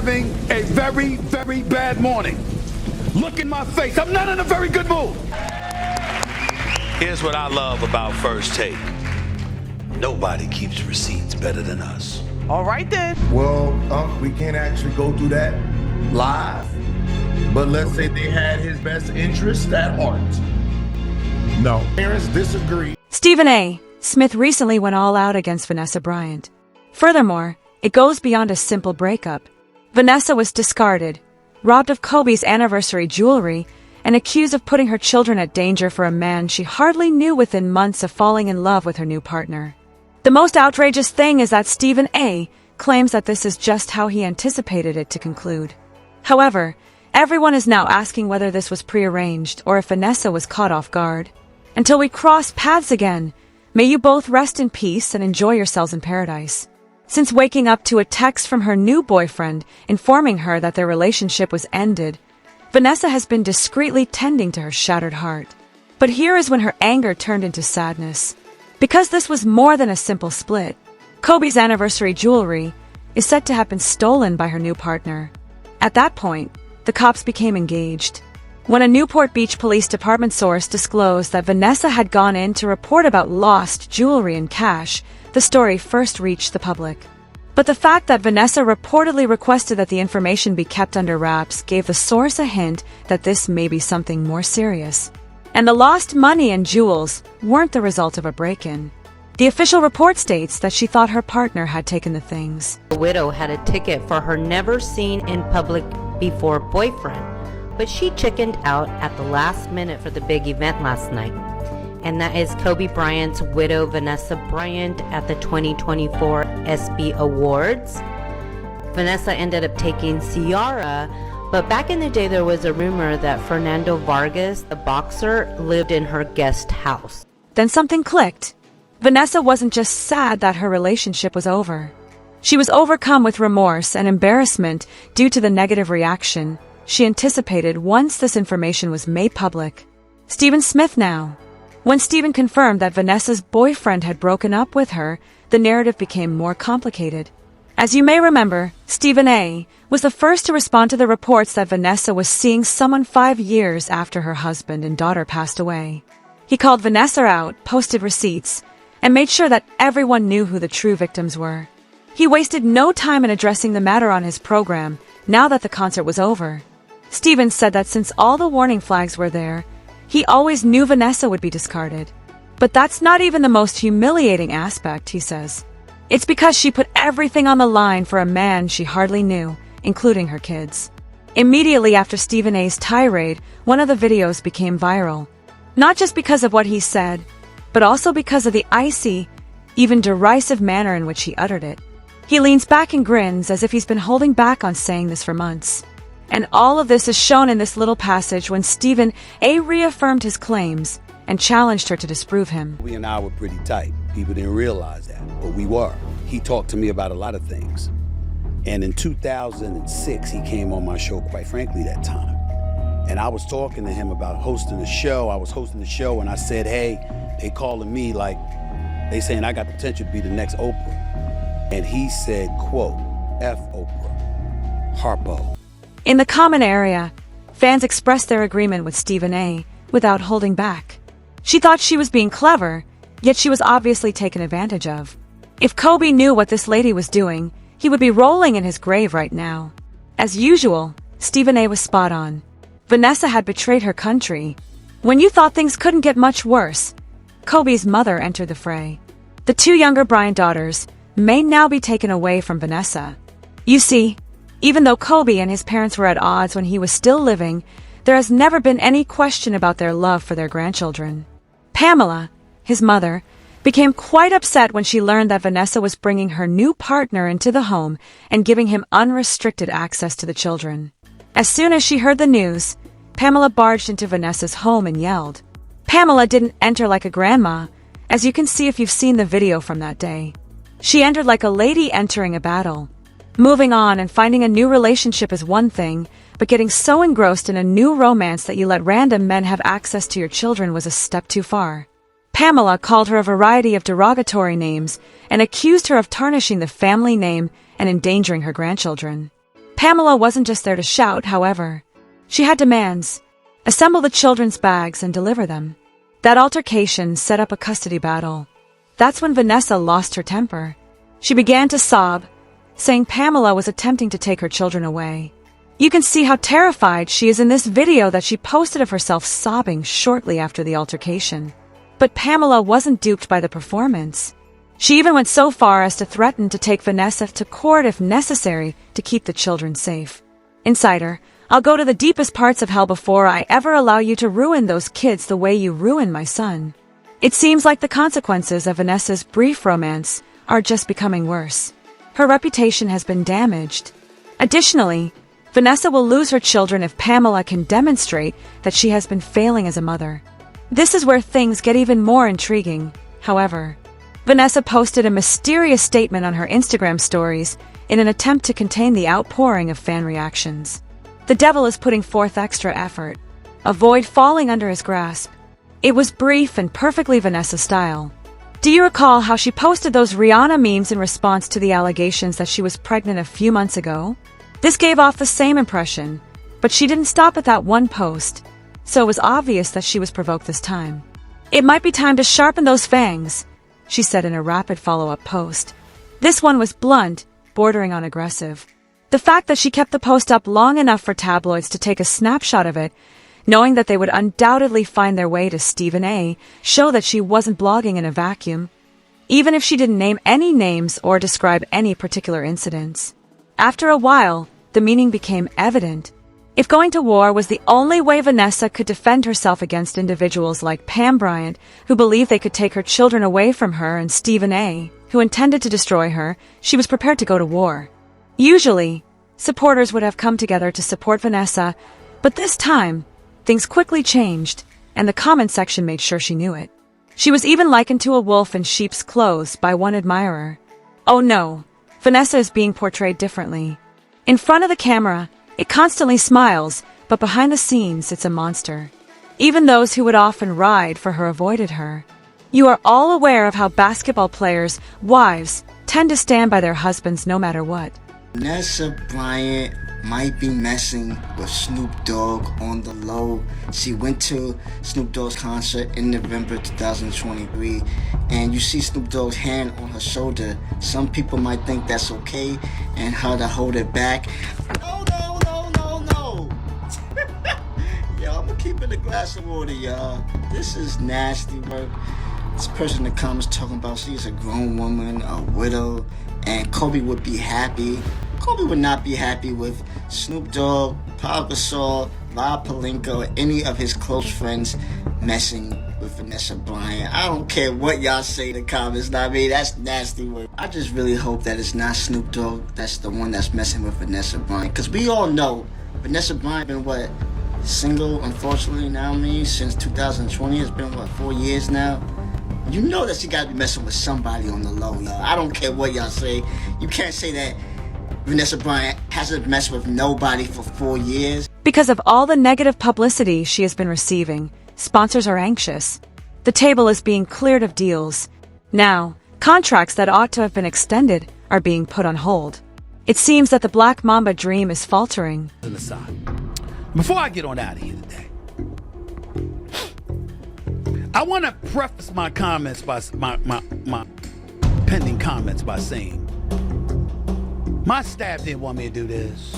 having a very, very bad morning. Look in my face. I'm not in a very good mood. Here's what I love about First Take. Nobody keeps receipts better than us. All right then. Well, we can't actually go through that live, but let's say they had his best interest at heart. No. Parents disagree. Stephen A. Smith recently went all out against Vanessa Bryant. Furthermore, it goes beyond a simple breakup. Vanessa was discarded, robbed of Kobe's anniversary jewelry, and accused of putting her children at danger for a man she hardly knew within months of falling in love with her new partner. The most outrageous thing is that Stephen A. claims that this is just how he anticipated it to conclude. However, everyone is now asking whether this was prearranged or if Vanessa was caught off guard. Until we cross paths again, may you both rest in peace and enjoy yourselves in paradise. Since waking up to a text from her new boyfriend informing her that their relationship was ended, Vanessa has been discreetly tending to her shattered heart. But here is when her anger turned into sadness. Because this was more than a simple split, Kobe's anniversary jewelry is said to have been stolen by her new partner. At that point, the cops became engaged. When a Newport Beach Police Department source disclosed that Vanessa had gone in to report about lost jewelry and cash, the story first reached the public. But the fact that Vanessa reportedly requested that the information be kept under wraps gave the source a hint that this may be something more serious. And the lost money and jewels weren't the result of a break-in. The official report states that she thought her partner had taken the things. The widow had a ticket for her never-seen-in-public-before boyfriend, but she chickened out at the last minute for the big event last night. And that is Kobe Bryant's widow, Vanessa Bryant, at the 2024 ESPY Awards. Vanessa ended up taking Ciara, but back in the day there was a rumor that Fernando Vargas, the boxer, lived in her guest house. Then something clicked. Vanessa wasn't just sad that her relationship was over. She was overcome with remorse and embarrassment due to the negative reaction she anticipated once this information was made public. Stephen Smith now. When Stephen confirmed that Vanessa's boyfriend had broken up with her, the narrative became more complicated. As you may remember, Stephen A. was the first to respond to the reports that Vanessa was seeing someone 5 years after her husband and daughter passed away. He called Vanessa out, posted receipts, and made sure that everyone knew who the true victims were. He wasted no time in addressing the matter on his program, now that the concert was over. Stephen said that since all the warning flags were there, he always knew Vanessa would be discarded. But that's not even the most humiliating aspect, he says. It's because she put everything on the line for a man she hardly knew, including her kids. Immediately after Stephen A.'s tirade, one of the videos became viral. Not just because of what he said, but also because of the icy, even derisive manner in which he uttered it. He leans back and grins as if he's been holding back on saying this for months. And all of this is shown in this little passage when Stephen A. reaffirmed his claims and challenged her to disprove him. We and I were pretty tight. People didn't realize that, but we were. He talked to me about a lot of things. And in 2006, he came on my show, quite frankly, that time. And I was talking to him about hosting a show. I was hosting the show, and I said, hey, they calling me like, they saying I got the potential to be the next Oprah. And he said, quote, F Oprah, Harpo. In the comment area, fans expressed their agreement with Stephen A. without holding back. She thought she was being clever, yet she was obviously taken advantage of. If Kobe knew what this lady was doing, he would be rolling in his grave right now. As usual, Stephen A. was spot on. Vanessa had betrayed her country. When you thought things couldn't get much worse, Kobe's mother entered the fray. The 2 younger Bryant daughters may now be taken away from Vanessa. You see, even though Kobe and his parents were at odds when he was still living, there has never been any question about their love for their grandchildren. Pamela, his mother, became quite upset when she learned that Vanessa was bringing her new partner into the home and giving him unrestricted access to the children. As soon as she heard the news, Pamela barged into Vanessa's home and yelled. Pamela didn't enter like a grandma, as you can see if you've seen the video from that day. She entered like a lady entering a battle. Moving on and finding a new relationship is one thing, but getting so engrossed in a new romance that you let random men have access to your children was a step too far. Pamela called her a variety of derogatory names and accused her of tarnishing the family name and endangering her grandchildren. Pamela wasn't just there to shout, however. She had demands. Assemble the children's bags and deliver them. That altercation set up a custody battle. That's when Vanessa lost her temper. She began to sob, saying Pamela was attempting to take her children away. You can see how terrified she is in this video that she posted of herself sobbing shortly after the altercation. But Pamela wasn't duped by the performance. She even went so far as to threaten to take Vanessa to court if necessary to keep the children safe. Insider, I'll go to the deepest parts of hell before I ever allow you to ruin those kids the way you ruined my son. It seems like the consequences of Vanessa's brief romance are just becoming worse. Her reputation has been damaged. Additionally, Vanessa will lose her children if Pamela can demonstrate that she has been failing as a mother. This is where things get even more intriguing, however. Vanessa posted a mysterious statement on her Instagram stories in an attempt to contain the outpouring of fan reactions. The devil is putting forth extra effort. Avoid falling under his grasp. It was brief and perfectly Vanessa style. Do you recall how she posted those Rihanna memes in response to the allegations that she was pregnant a few months ago? This gave off the same impression, but she didn't stop at that one post, so it was obvious that she was provoked this time. It might be time to sharpen those fangs, she said in a rapid follow-up post. This one was blunt, bordering on aggressive. The fact that she kept the post up long enough for tabloids to take a snapshot of it, knowing that they would undoubtedly find their way to Stephen A., show that she wasn't blogging in a vacuum, even if she didn't name any names or describe any particular incidents. After a while, the meaning became evident. If going to war was the only way Vanessa could defend herself against individuals like Pam Bryant, who believed they could take her children away from her, and Stephen A., who intended to destroy her, she was prepared to go to war. Usually, supporters would have come together to support Vanessa, but this time, things quickly changed, and the comment section made sure she knew it. She was even likened to a wolf in sheep's clothes by one admirer. Oh no, Vanessa is being portrayed differently. In front of the camera, it constantly smiles, but behind the scenes, it's a monster. Even those who would often ride for her avoided her. You are all aware of how basketball players' wives tend to stand by their husbands no matter what. Vanessa Bryant might be messing with Snoop Dogg on the low. She went to Snoop Dogg's concert in November 2023, and you see Snoop Dogg's hand on her shoulder. Some people might think that's okay and her to hold it back. No. Yo, I'm gonna keep it a glass of water, y'all. This is nasty work. This person in the comments talking about she's a grown woman, a widow, and Kobe would be happy. Kobe would not be happy with Snoop Dogg, Paul Gasol, Rob Pelinka, or any of his close friends messing with Vanessa Bryant. I don't care what y'all say in the comments, that's nasty work. I just really hope that it's not Snoop Dogg that's the one that's messing with Vanessa Bryant. Because we all know Vanessa Bryant been single, unfortunately, since 2020. It's been 4 years now. You know that she gotta be messing with somebody on the low, y'all. I don't care what y'all say. You can't say that Vanessa Bryant hasn't messed with nobody for 4 years. Because of all the negative publicity she has been receiving, sponsors are anxious. The table is being cleared of deals. Now, contracts that ought to have been extended are being put on hold. It seems that the Black Mamba dream is faltering. Before I get on out of here today, I want to preface my comments by my pending comments by saying, my staff didn't want me to do this.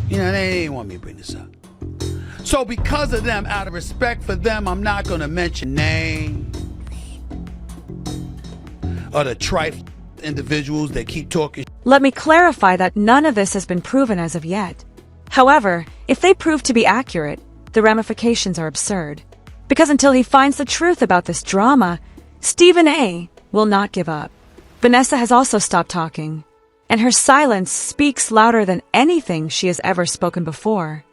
They didn't want me to bring this up. So because of them, out of respect for them, I'm not going to mention names or the trifling individuals that keep talking. Let me clarify that none of this has been proven as of yet. However, if they prove to be accurate, the ramifications are absurd. Because until he finds the truth about this drama, Stephen A. will not give up. Vanessa has also stopped talking, and her silence speaks louder than anything she has ever spoken before.